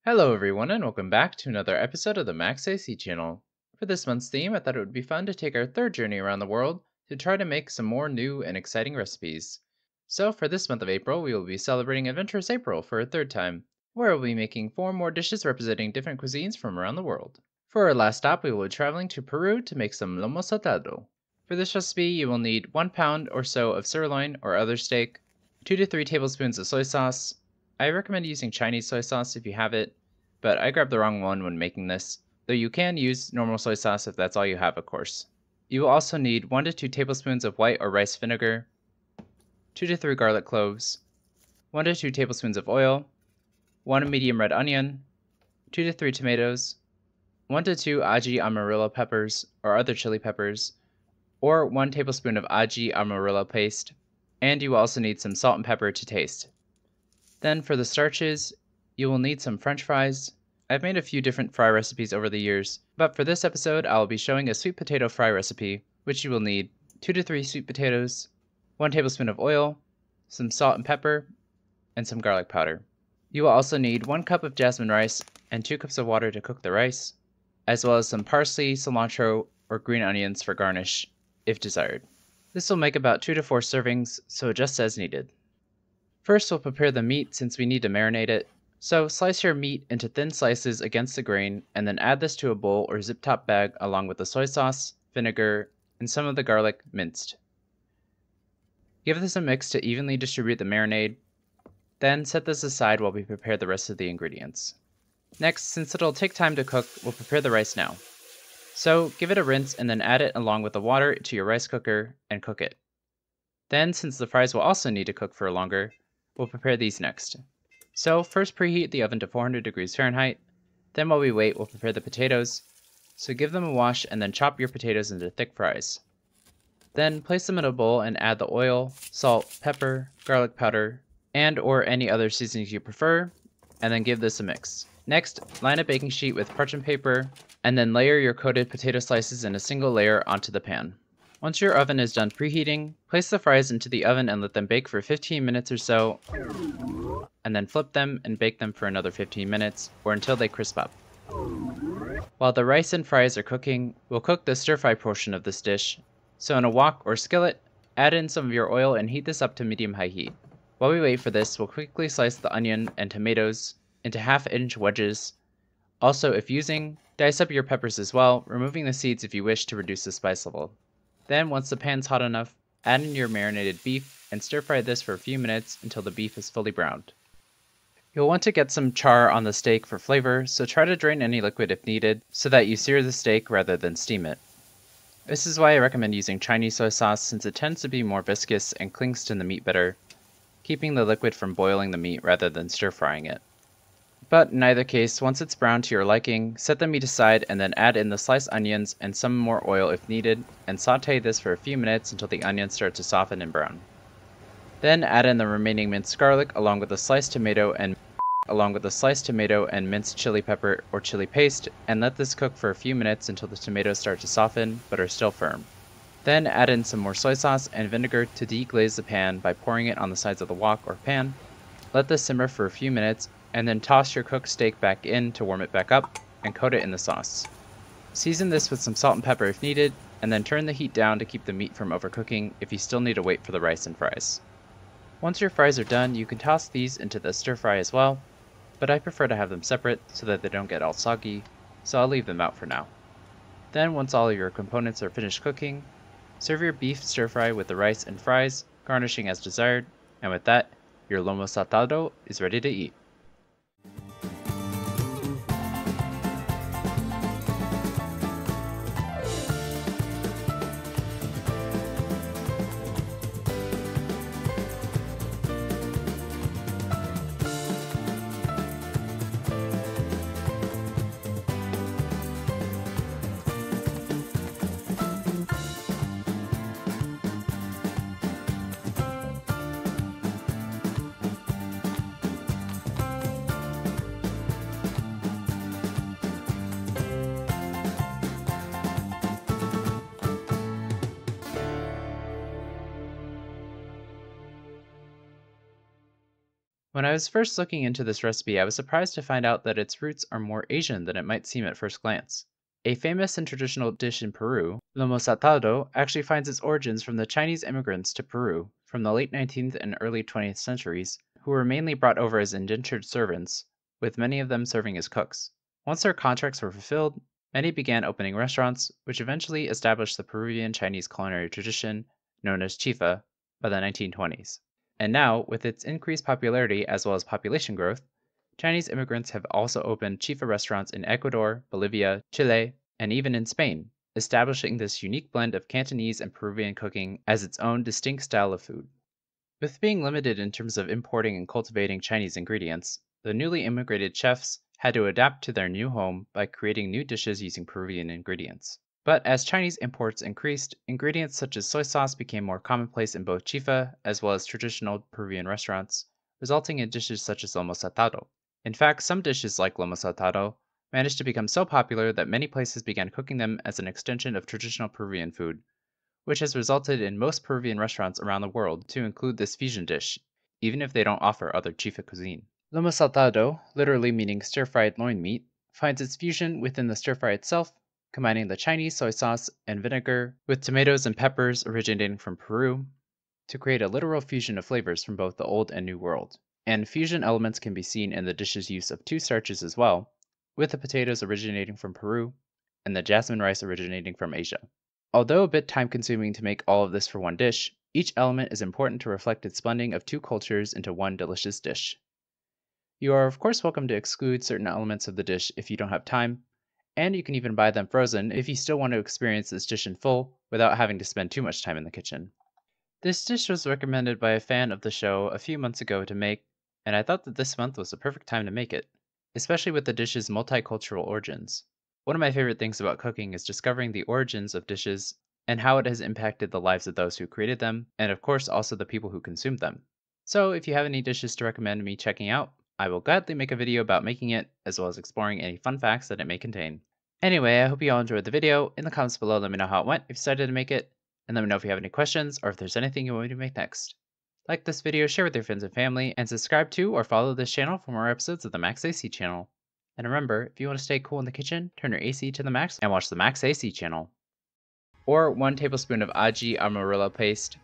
Hello everyone and welcome back to another episode of the Max AC channel. For this month's theme, I thought it would be fun to take our third journey around the world to try to make some more new and exciting recipes. So for this month of April, we will be celebrating Adventurous April for a third time, where we'll be making 4 more dishes representing different cuisines from around the world. For our last stop, we will be traveling to Peru to make some Lomo Saltado. For this recipe, you will need 1 pound or so of sirloin or other steak, 2 to 3 tablespoons of soy sauce. I recommend using Chinese soy sauce if you have it, but I grabbed the wrong one when making this, though you can use normal soy sauce if that's all you have, of course. You will also need 1 to 2 tablespoons of white or rice vinegar, 2 to 3 garlic cloves, 1 to 2 tablespoons of oil, 1 medium red onion, 2 to 3 tomatoes, 1 to 2 aji amarillo peppers or other chili peppers, or 1 tablespoon of aji amarillo paste, and you will also need some salt and pepper to taste. Then for the starches, you will need some french fries. I've made a few different fry recipes over the years, but for this episode I will be showing a sweet potato fry recipe, which you will need 2 to 3 sweet potatoes, 1 tablespoon of oil, some salt and pepper, and some garlic powder. You will also need 1 cup of jasmine rice and 2 cups of water to cook the rice, as well as some parsley, cilantro, or green onions for garnish, if desired. This will make about 2 to 4 servings, so adjust as needed. First, we'll prepare the meat since we need to marinate it. So slice your meat into thin slices against the grain, and then add this to a bowl or zip top bag along with the soy sauce, vinegar, and some of the garlic minced. Give this a mix to evenly distribute the marinade. Then set this aside while we prepare the rest of the ingredients. Next, since it'll take time to cook, we'll prepare the rice now. So give it a rinse and then add it along with the water to your rice cooker and cook it. Then, since the fries will also need to cook for longer, we'll prepare these next. So first preheat the oven to 400 degrees Fahrenheit. Then while we wait, we'll prepare the potatoes. So give them a wash and then chop your potatoes into thick fries. Then place them in a bowl and add the oil, salt, pepper, garlic powder, and or any other seasonings you prefer, and then give this a mix. Next, line a baking sheet with parchment paper, and then layer your coated potato slices in a single layer onto the pan. Once your oven is done preheating, place the fries into the oven and let them bake for 15 minutes or so, and then flip them and bake them for another 15 minutes, or until they crisp up. While the rice and fries are cooking, we'll cook the stir-fry portion of this dish. So in a wok or skillet, add in some of your oil and heat this up to medium-high heat. While we wait for this, we'll quickly slice the onion and tomatoes into half-inch wedges. Also, if using, dice up your peppers as well, removing the seeds if you wish to reduce the spice level. Then, once the pan's hot enough, add in your marinated beef and stir-fry this for a few minutes until the beef is fully browned. You'll want to get some char on the steak for flavor, so try to drain any liquid if needed, so that you sear the steak rather than steam it. This is why I recommend using Chinese soy sauce, since it tends to be more viscous and clings to the meat better, keeping the liquid from boiling the meat rather than stir-frying it. But in either case, once it's browned to your liking, set the meat aside and then add in the sliced onions and some more oil if needed, and saute this for a few minutes until the onions start to soften and brown. Then add in the remaining minced garlic along with the sliced tomato and minced chili pepper or chili paste, and let this cook for a few minutes until the tomatoes start to soften but are still firm. Then add in some more soy sauce and vinegar to deglaze the pan by pouring it on the sides of the wok or pan. Let this simmer for a few minutes, and then toss your cooked steak back in to warm it back up, and coat it in the sauce. Season this with some salt and pepper if needed, and then turn the heat down to keep the meat from overcooking if you still need to wait for the rice and fries. Once your fries are done, you can toss these into the stir fry as well, but I prefer to have them separate so that they don't get all soggy, so I'll leave them out for now. Then once all of your components are finished cooking, serve your beef stir fry with the rice and fries, garnishing as desired, and with that, your Lomo Saltado is ready to eat. When I was first looking into this recipe, I was surprised to find out that its roots are more Asian than it might seem at first glance. A famous and traditional dish in Peru, Lomo Saltado, actually finds its origins from the Chinese immigrants to Peru from the late 19th and early 20th centuries, who were mainly brought over as indentured servants, with many of them serving as cooks. Once their contracts were fulfilled, many began opening restaurants, which eventually established the Peruvian Chinese culinary tradition known as chifa by the 1920s. And now, with its increased popularity as well as population growth, Chinese immigrants have also opened chifa restaurants in Ecuador, Bolivia, Chile, and even in Spain, establishing this unique blend of Cantonese and Peruvian cooking as its own distinct style of food. With being limited in terms of importing and cultivating Chinese ingredients, the newly immigrated chefs had to adapt to their new home by creating new dishes using Peruvian ingredients. But as Chinese imports increased, ingredients such as soy sauce became more commonplace in both chifa as well as traditional Peruvian restaurants, resulting in dishes such as lomo saltado. In fact, some dishes like lomo saltado managed to become so popular that many places began cooking them as an extension of traditional Peruvian food, which has resulted in most Peruvian restaurants around the world to include this fusion dish, even if they don't offer other chifa cuisine. Lomo saltado, literally meaning stir-fried loin meat, finds its fusion within the stir-fry itself, combining the Chinese soy sauce and vinegar with tomatoes and peppers originating from Peru to create a literal fusion of flavors from both the old and new world. And fusion elements can be seen in the dish's use of two starches as well, with the potatoes originating from Peru and the jasmine rice originating from Asia. Although a bit time consuming to make all of this for one dish, each element is important to reflect its blending of two cultures into one delicious dish. You are of course welcome to exclude certain elements of the dish if you don't have time, and you can even buy them frozen if you still want to experience this dish in full without having to spend too much time in the kitchen. This dish was recommended by a fan of the show a few months ago to make, and I thought that this month was the perfect time to make it, especially with the dish's multicultural origins. One of my favorite things about cooking is discovering the origins of dishes and how it has impacted the lives of those who created them, and of course also the people who consumed them. So if you have any dishes to recommend me checking out, I will gladly make a video about making it, as well as exploring any fun facts that it may contain. Anyway, I hope you all enjoyed the video. In the comments below, let me know how it went if you decided to make it, and let me know if you have any questions or if there's anything you want me to make next. Like this video, share with your friends and family, and subscribe to or follow this channel for more episodes of the Max AC channel. And remember, if you want to stay cool in the kitchen, turn your AC to the max and watch the Max AC channel. Or 1 tablespoon of aji amarillo paste,